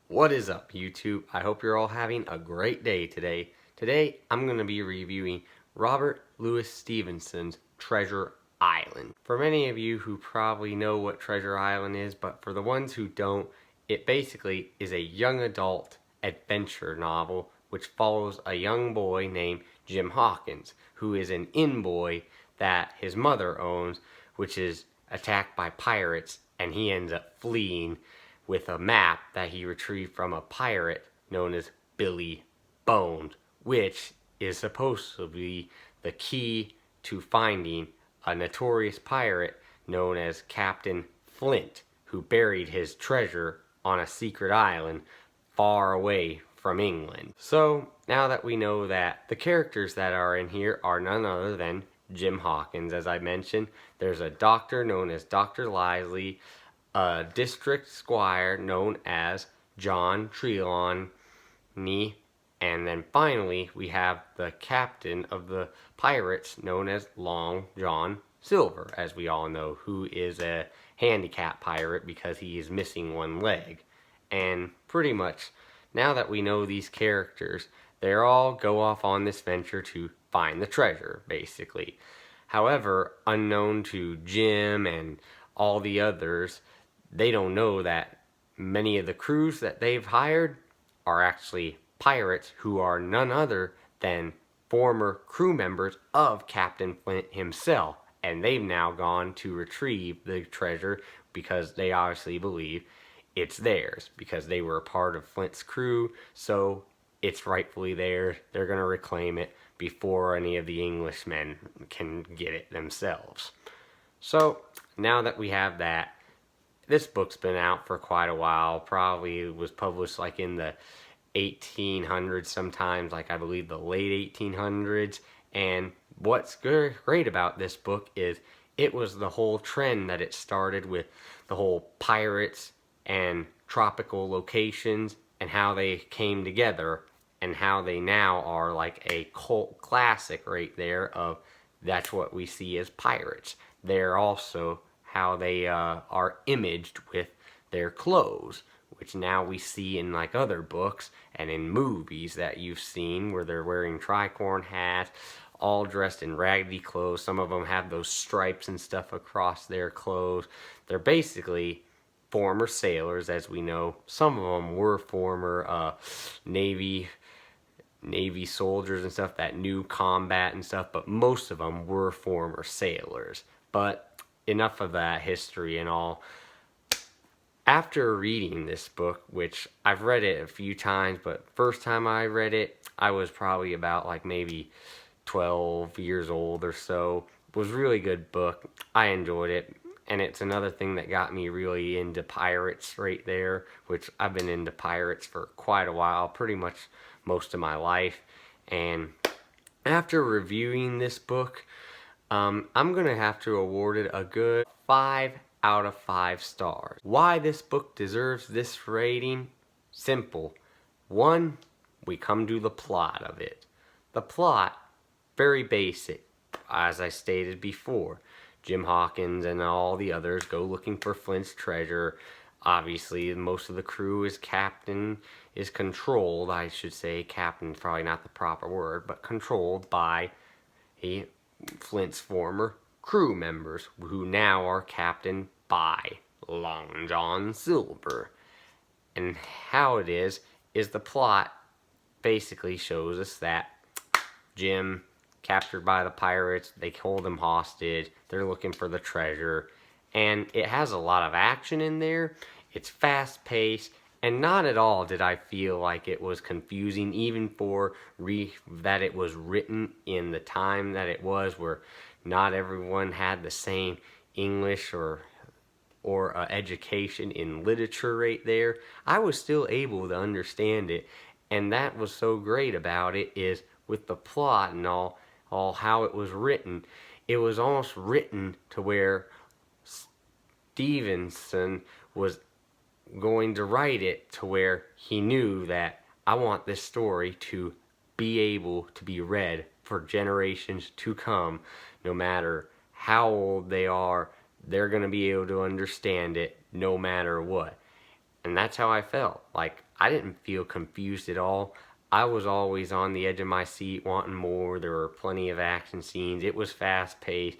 What is up, YouTube? I hope you're all having a great day today. Today, I'm going to be reviewing Robert Louis Stevenson's Treasure Island. For many of you who probably know what Treasure Island is, but for the ones who don't, it basically is a young adult adventure novel which follows a young boy named Jim Hawkins, who is an inn boy that his mother owns, which is attacked by pirates, and he ends up fleeing with a map that he retrieved from a pirate known as Billy Bones, which is supposed to be the key to finding a notorious pirate known as Captain Flint, who buried his treasure on a secret island far away from England. So now that we know that the characters that are in here are none other than Jim Hawkins, as I mentioned, there's a doctor known as Dr. Lively, a district squire known as John Trelawney, and then finally we have the captain of the pirates known as Long John Silver, as we all know, who is a handicapped pirate because he is missing one leg. And pretty much, now that we know these characters, they all go off on this venture to find the treasure, basically. However, unknown to Jim and all the others, they don't know that many of the crews that they've hired are actually pirates who are none other than former crew members of Captain Flint himself. And they've now gone to retrieve the treasure because they obviously believe it's theirs because they were a part of Flint's crew, so it's rightfully theirs. They're going to reclaim it before any of the Englishmen can get it themselves. So now that we have that, this book's been out for quite a while. Probably was published like in the 1800s sometimes, like I believe the late 1800s. And what's great about this book is it was the whole trend that it started with, the whole pirates and tropical locations and how they came together and how they now are like a cult classic right there of that's what we see as pirates. They're also how they are imaged with their clothes, which now we see in like other books and in movies that you've seen where they're wearing tricorn hats, all dressed in raggedy clothes. Some of them have those stripes and stuff across their clothes. They're basically former sailors, as we know. Some of them were former Navy soldiers and stuff that knew combat and stuff, but most of them were former sailors. But enough of that history and all. After reading this book, which I've read it a few times, but first time I read it, I was probably about like maybe 12 years old or so. It was a really good book. I enjoyed it. And it's another thing that got me really into pirates right there, which I've been into pirates for quite a while, pretty much most of my life. And after reviewing this book, I'm going to have to award it a good 5 out of 5 stars. Why this book deserves this rating? Simple. 1, we come to the plot of it. The plot, very basic, as I stated before. Jim Hawkins and all the others go looking for Flint's treasure. Obviously, most of the crew is controlled, I should say. Captain's probably not the proper word, but controlled by Flint's former crew members, who now are captained by Long John Silver. And how it is the plot basically shows us that Jim, captured by the pirates, they hold him hostage, they're looking for the treasure, and it has a lot of action in there. It's fast paced, and not at all did I feel like it was confusing, even for that it was written in the time that it was, where not everyone had the same English or education in literature right there. I was still able to understand it, and that was so great about it, is with the plot and all how it was written. It was almost written to where Stevenson was going to write it to where he knew that I want this story to be able to be read for generations to come. No matter how old they are, they're going to be able to understand it no matter what. And that's how I felt. Like, I didn't feel confused at all. I was always on the edge of my seat wanting more. There were plenty of action scenes. It was fast paced.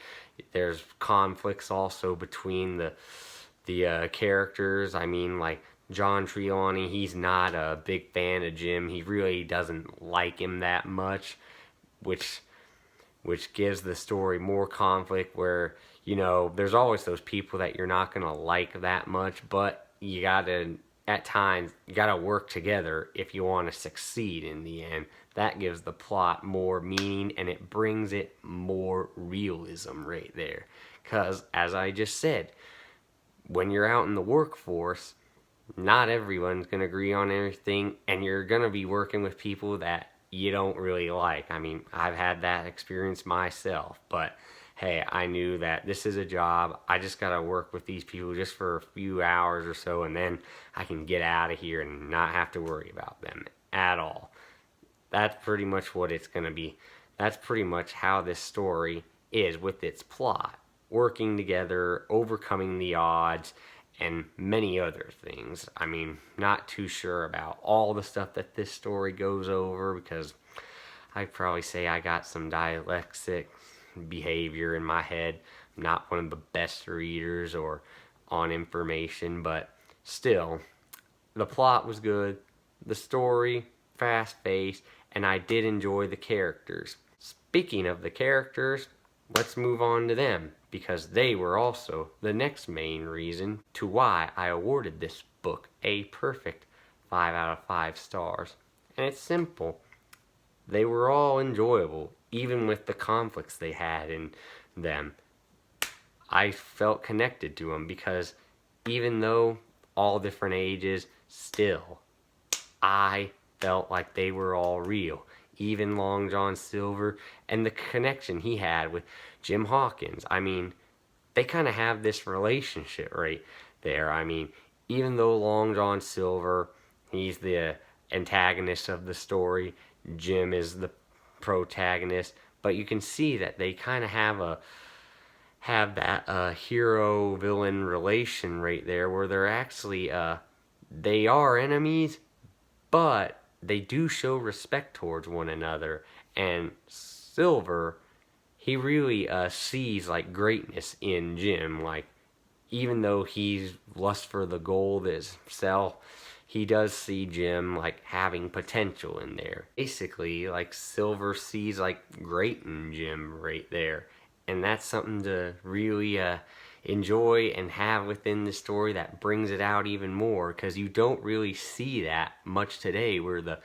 There's conflicts also between the characters. I mean, like John Trelawney, he's not a big fan of Jim. He really doesn't like him that much, which gives the story more conflict where, you know, there's always those people that you're not going to like that much, but you got to, at times, you got to work together if you want to succeed in the end. That gives the plot more meaning and it brings it more realism right there. Because, as I just said, when you're out in the workforce, not everyone's going to agree on everything, and you're going to be working with people that you don't really like. I mean, I've had that experience myself, but hey, I knew that this is a job. I just got to work with these people just for a few hours or so, and then I can get out of here and not have to worry about them at all. That's pretty much what it's going to be. That's pretty much how this story is with its plot. Working together, overcoming the odds, and many other things. I mean, not too sure about all the stuff that this story goes over because I'd probably say I got some dyslexic behavior in my head. I'm not one of the best readers or on information, but still, the plot was good, the story fast-paced, and I did enjoy the characters. Speaking of the characters, let's move on to them, because they were also the next main reason to why I awarded this book a perfect 5 out of 5 stars. And it's simple. They were all enjoyable, even with the conflicts they had in them. I felt connected to them because even though all different ages, still, I felt like they were all real. Even Long John Silver and the connection he had with Jim Hawkins. I mean, they kind of have this relationship right there. I mean, even though Long John Silver, he's the antagonist of the story, Jim is the protagonist, but you can see that they kind of have that hero villain relation right there where they're actually they are enemies, but they do show respect towards one another. And Silver, he really sees like greatness in Jim. Like, even though he's lust for the gold himself, he does see Jim like having potential in there. Basically, like, Silver sees like great in Jim right there, and that's something to really enjoy and have within the story that brings it out even more, because you don't really see that much today where the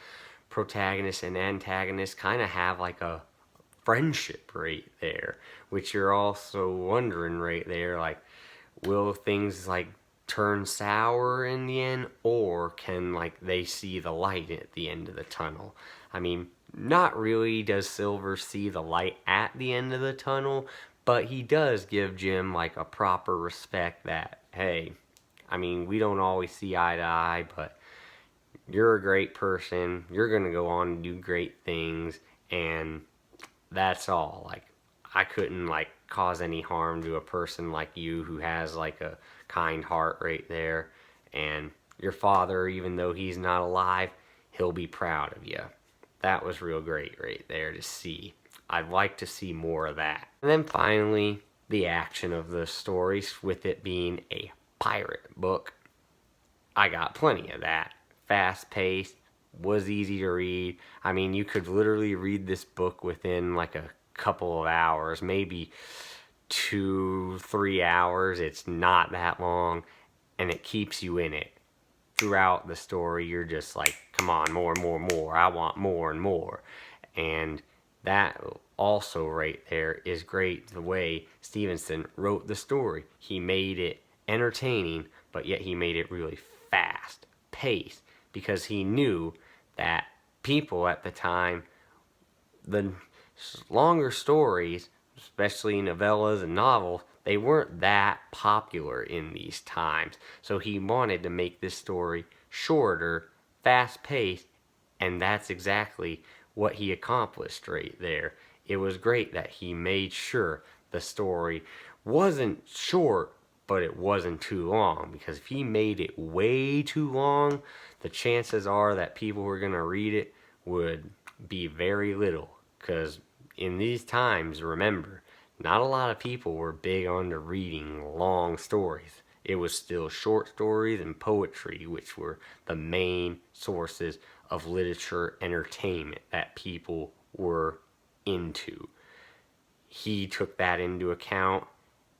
protagonist and antagonist kind of have like a friendship right there, which you're also wondering right there, like, will things like turn sour in the end, or can like they see the light at the end of the tunnel? I mean, not really does Silver see the light at the end of the tunnel, but he does give Jim like a proper respect that, hey, I mean, we don't always see eye to eye, but you're a great person, you're gonna go on and do great things, and that's all. Like, I couldn't like cause any harm to a person like you who has like a kind heart right there, and your father, even though he's not alive, he'll be proud of you. That was real great right there to see. I'd like to see more of that. And then finally, the action of the stories, with it being a pirate book, I got plenty of that. Fast-paced, was easy to read. I mean, you could literally read this book within like a couple of hours, maybe 2-3 hours. It's not that long, and it keeps you in it throughout the story. You're just like, come on, more and more and more. I want more and more. And that also right there is great, the way Stevenson wrote the story. He made it entertaining, but yet he made it really fast paced, because he knew that people at the time, the longer stories, especially novellas and novels, they weren't that popular in these times. So he wanted to make this story shorter, fast-paced, and that's exactly what he accomplished right there. It was great that he made sure the story wasn't short, but it wasn't too long, because if he made it way too long, the chances are that people who are going to read it would be very little. Because in these times, remember, not a lot of people were big on reading long stories. It was still short stories and poetry, which were the main sources of literature entertainment that people were into. He took that into account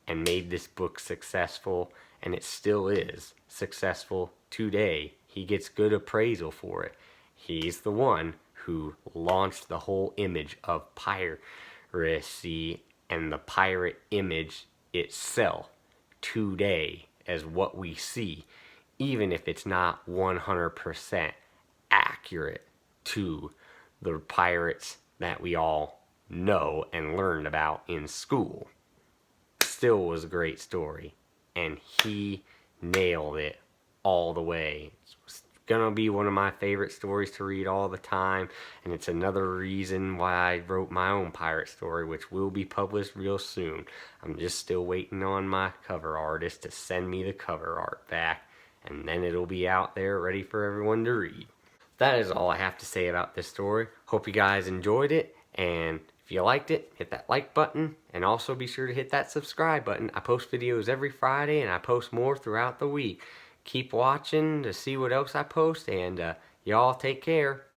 and made this book successful, and it still is successful today. He gets good appraisal for it. He's the one who launched the whole image of piracy and the pirate image itself today as what we see, even if it's not 100% accurate to the pirates that we all know and learned about in school. Still was a great story, and he nailed it all the way. It's gonna be one of my favorite stories to read all the time, and it's another reason why I wrote my own pirate story, which will be published real soon. I'm just still waiting on my cover artist to send me the cover art back, and then it'll be out there ready for everyone to read. That is all I have to say about this story. Hope you guys enjoyed it, and if you liked it, hit that like button, and also be sure to hit that subscribe button. I post videos every Friday, and I post more throughout the week. Keep watching to see what else I post, and y'all take care.